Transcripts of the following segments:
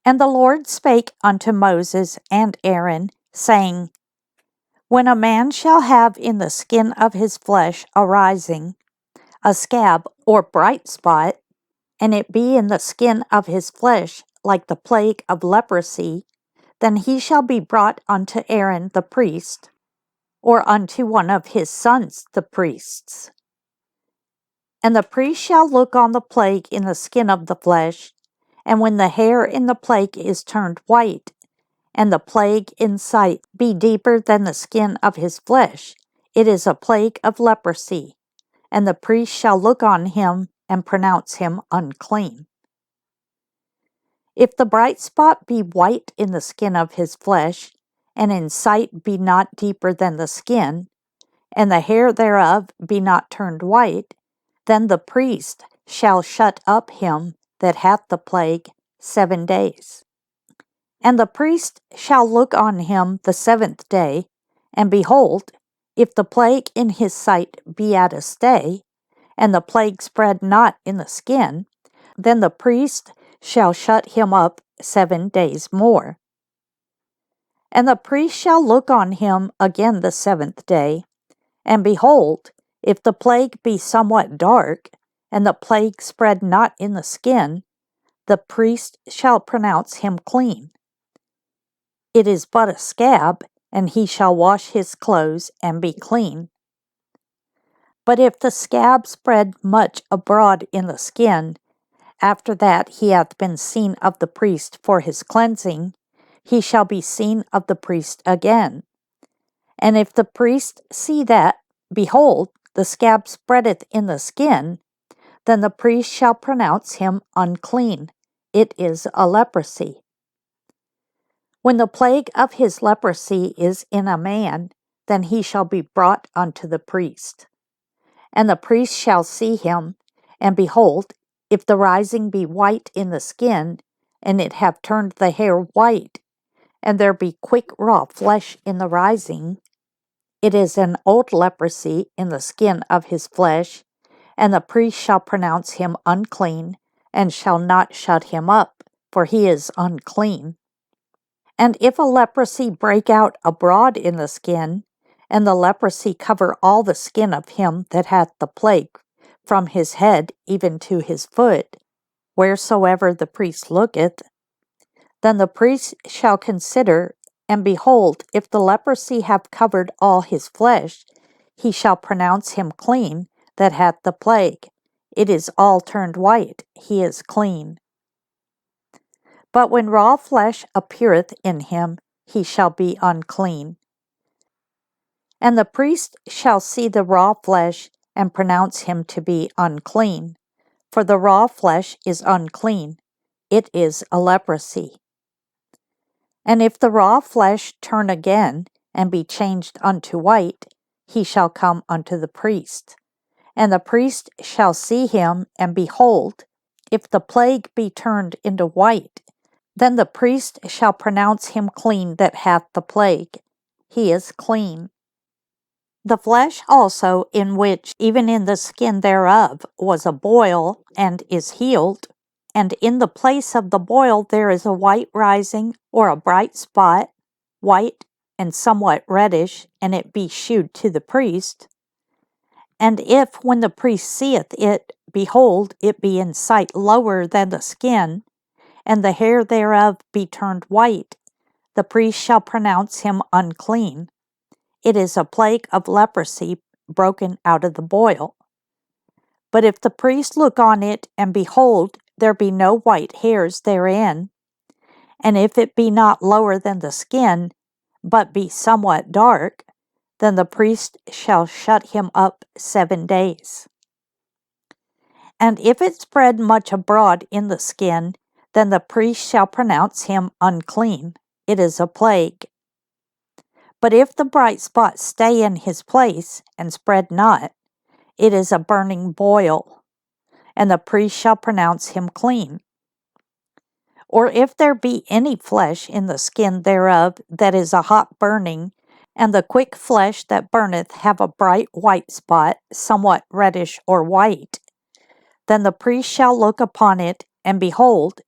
And the Lord spake unto Moses and Aaron, saying, When a man shall have in the skin of his flesh a rising, a scab or bright spot, and it be in the skin of his flesh like the plague of leprosy, then he shall be brought unto Aaron the priest, or unto one of his sons the priests. And the priest shall look on the plague in the skin of the flesh, and when the hair in the plague is turned white, and the plague in sight be deeper than the skin of his flesh, it is a plague of leprosy, and the priest shall look on him and pronounce him unclean. If the bright spot be white in the skin of his flesh, and in sight be not deeper than the skin, and the hair thereof be not turned white, then the priest shall shut up him that hath the plague 7 days. And the priest shall look on him the 7th day, and behold, if the plague in his sight be at a stay, and the plague spread not in the skin, then the priest shall shut him up 7 days more. And the priest shall look on him again the 7th day, and behold, if the plague be somewhat dark, and the plague spread not in the skin, the priest shall pronounce him clean. It is but a scab, and he shall wash his clothes and be clean. But if the scab spread much abroad in the skin, after that he hath been seen of the priest for his cleansing, he shall be seen of the priest again. And if the priest see that, behold, the scab spreadeth in the skin, then the priest shall pronounce him unclean. It is a leprosy. When the plague of his leprosy is in a man, then he shall be brought unto the priest. And the priest shall see him, and behold, if the rising be white in the skin, and it have turned the hair white, and there be quick raw flesh in the rising, it is an old leprosy in the skin of his flesh, and the priest shall pronounce him unclean, and shall not shut him up, for he is unclean. And if a leprosy break out abroad in the skin, and the leprosy cover all the skin of him that hath the plague, from his head even to his foot, wheresoever the priest looketh, then the priest shall consider, and behold, if the leprosy have covered all his flesh, he shall pronounce him clean that hath the plague. It is all turned white, he is clean. But when raw flesh appeareth in him, he shall be unclean. And the priest shall see the raw flesh, and pronounce him to be unclean. For the raw flesh is unclean, it is a leprosy. And if the raw flesh turn again, and be changed unto white, he shall come unto the priest. And the priest shall see him, and behold, if the plague be turned into white, then the priest shall pronounce him clean that hath the plague. He is clean. The flesh also, in which even in the skin thereof was a boil, and is healed, and in the place of the boil there is a white rising, or a bright spot, white and somewhat reddish, and it be shewed to the priest. And if, when the priest seeth it, behold, it be in sight lower than the skin, and the hair thereof be turned white, the priest shall pronounce him unclean. It is a plague of leprosy broken out of the boil. But if the priest look on it, and behold, there be no white hairs therein, and if it be not lower than the skin, but be somewhat dark, then the priest shall shut him up 7 days. And if it spread much abroad in the skin, then the priest shall pronounce him unclean. It is a plague. But if the bright spot stay in his place, and spread not, it is a burning boil, and the priest shall pronounce him clean. Or if there be any flesh in the skin thereof that is a hot burning, and the quick flesh that burneth have a bright white spot, somewhat reddish or white, then the priest shall look upon it, and behold,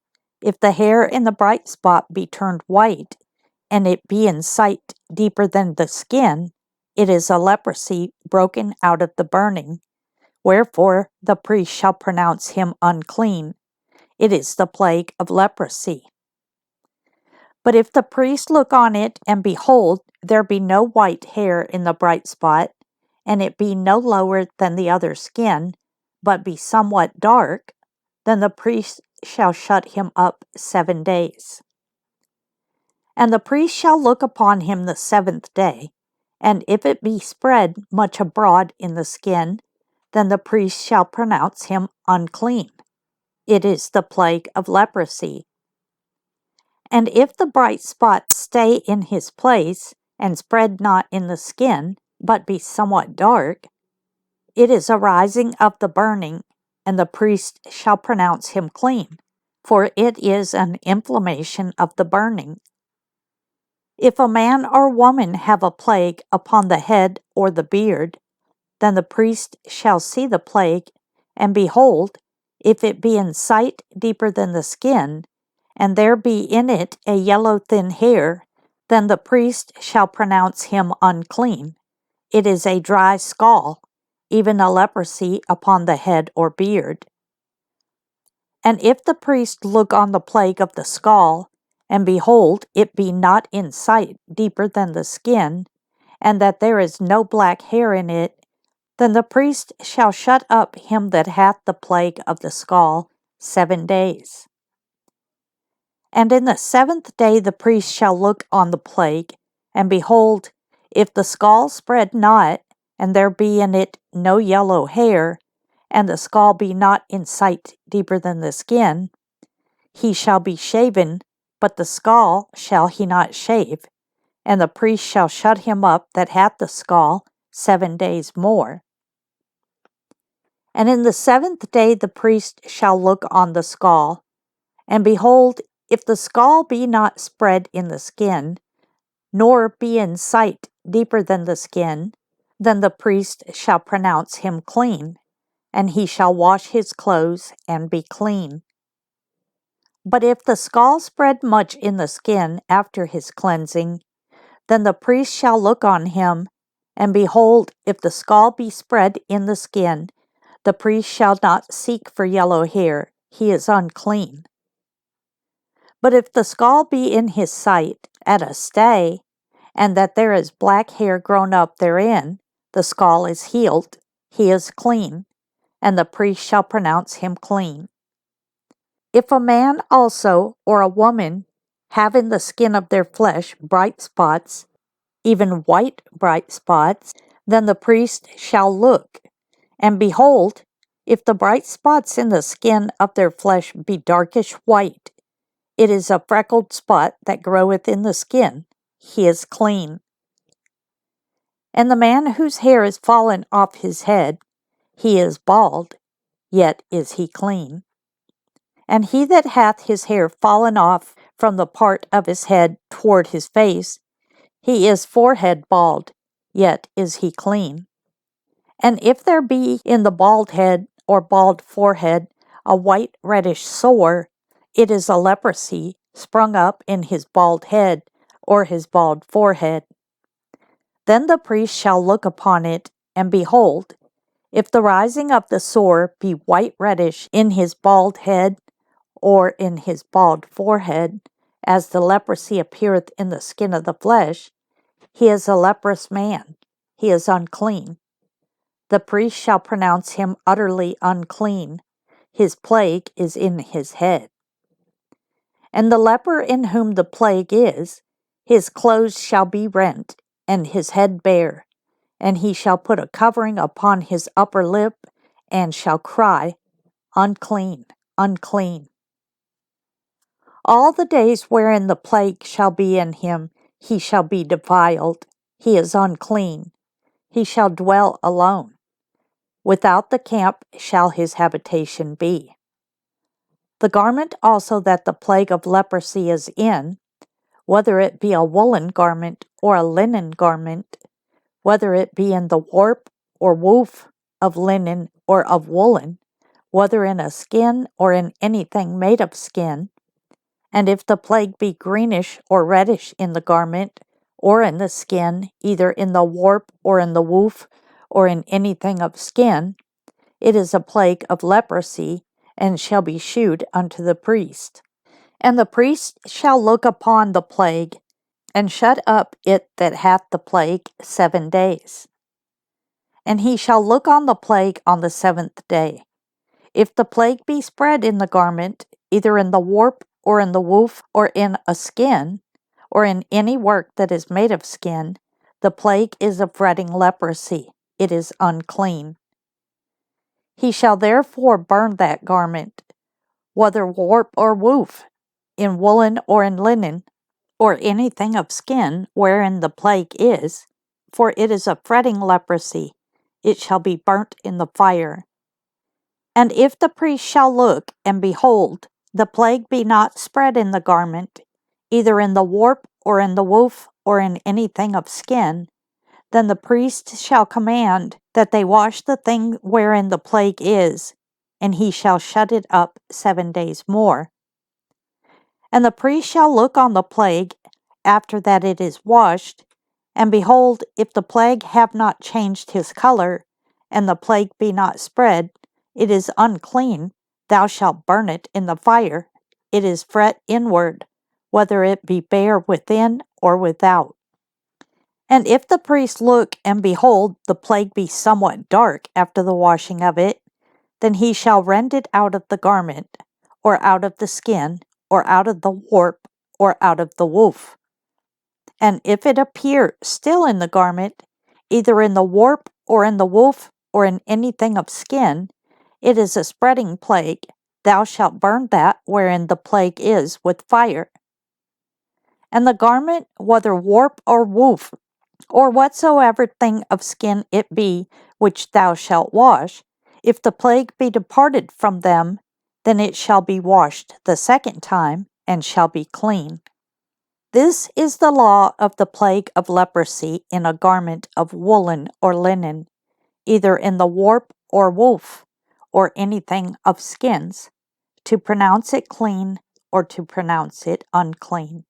If the hair in the bright spot be turned white, and it be in sight deeper than the skin, it is a leprosy broken out of the burning. Wherefore the priest shall pronounce him unclean. It is the plague of leprosy. But if the priest look on it, and behold, there be no white hair in the bright spot, and it be no lower than the other skin, but be somewhat dark, then the priest shall shut him up 7 days. And the priest shall look upon him the 7th day, and if it be spread much abroad in the skin, then the priest shall pronounce him unclean. It is the plague of leprosy. And if the bright spot stay in his place, and spread not in the skin, but be somewhat dark, it is a rising of the burning, and the priest shall pronounce him clean, for it is an inflammation of the burning. If a man or woman have a plague upon the head or the beard, then the priest shall see the plague, and behold, if it be in sight deeper than the skin, and there be in it a yellow thin hair, then the priest shall pronounce him unclean. It is a dry scall, even a leprosy upon the head or beard. And if the priest look on the plague of the scall, and behold, it be not in sight deeper than the skin, and that there is no black hair in it, then the priest shall shut up him that hath the plague of the scall 7 days. And in the 7th day the priest shall look on the plague, and behold, if the scall spread not, and there be in it no yellow hair, and the scall be not in sight deeper than the skin, he shall be shaven, but the scall shall he not shave, and the priest shall shut him up that hath the scall 7 days more. And in the 7th day the priest shall look on the scall, and behold, if the scall be not spread in the skin, nor be in sight deeper than the skin, then the priest shall pronounce him clean, and he shall wash his clothes and be clean. But if the scall spread much in the skin after his cleansing, then the priest shall look on him, and behold, if the scall be spread in the skin, the priest shall not seek for yellow hair, he is unclean. But if the scall be in his sight at a stay, and that there is black hair grown up therein, the scall is healed, he is clean, and the priest shall pronounce him clean. If a man also or a woman have in the skin of their flesh bright spots, even white bright spots, then the priest shall look, and behold, if the bright spots in the skin of their flesh be darkish white, it is a freckled spot that groweth in the skin, he is clean. And the man whose hair is fallen off his head, he is bald, yet is he clean. And he that hath his hair fallen off from the part of his head toward his face, he is forehead bald, yet is he clean. And if there be in the bald head or bald forehead a white reddish sore, it is a leprosy sprung up in his bald head or his bald forehead. Then the priest shall look upon it, and behold, if the rising of the sore be white reddish in his bald head or in his bald forehead, as the leprosy appeareth in the skin of the flesh, he is a leprous man, he is unclean. The priest shall pronounce him utterly unclean, his plague is in his head. And the leper in whom the plague is, his clothes shall be rent, and his head bare, and he shall put a covering upon his upper lip, and shall cry, Unclean, unclean. All the days wherein the plague shall be in him, he shall be defiled, he is unclean, he shall dwell alone. Without the camp shall his habitation be. The garment also that the plague of leprosy is in, whether it be a woolen garment or a linen garment, whether it be in the warp or woof of linen or of woolen, whether in a skin or in anything made of skin, And if the plague be greenish or reddish in the garment, or in the skin, either in the warp or in the woof, or in anything of skin, it is a plague of leprosy, and shall be shewed unto the priest. And the priest shall look upon the plague, and shut up it that hath the plague 7 days. And he shall look on the plague on the 7th day. If the plague be spread in the garment, either in the warp, or in the woof, or in a skin, or in any work that is made of skin, the plague is of fretting leprosy. It is unclean. He shall therefore burn that garment, whether warp or woof, in woolen or in linen, or anything of skin wherein the plague is, for it is a fretting leprosy. It shall be burnt in the fire. And if the priest shall look, and behold, the plague be not spread in the garment, either in the warp, or in the woof, or in anything of skin, then the priest shall command that they wash the thing wherein the plague is, and he shall shut it up 7 days more. And the priest shall look on the plague after that it is washed, and behold, if the plague have not changed his color, and the plague be not spread, it is unclean. Thou shalt burn it in the fire. It is fret inward, whether it be bare within or without. And if the priest look, and behold, the plague be somewhat dark after the washing of it, then he shall rend it out of the garment, or out of the skin, or out of the warp, or out of the woof. And if it appear still in the garment, either in the warp, or in the woof, or in anything of skin, it is a spreading plague. Thou shalt burn that wherein the plague is with fire. And the garment, whether warp or woof, or whatsoever thing of skin it be, which thou shalt wash, if the plague be departed from them, then it shall be washed the 2nd time, and shall be clean. This is the law of the plague of leprosy in a garment of woolen or linen, either in the warp or woof, or anything of skins, to pronounce it clean or to pronounce it unclean.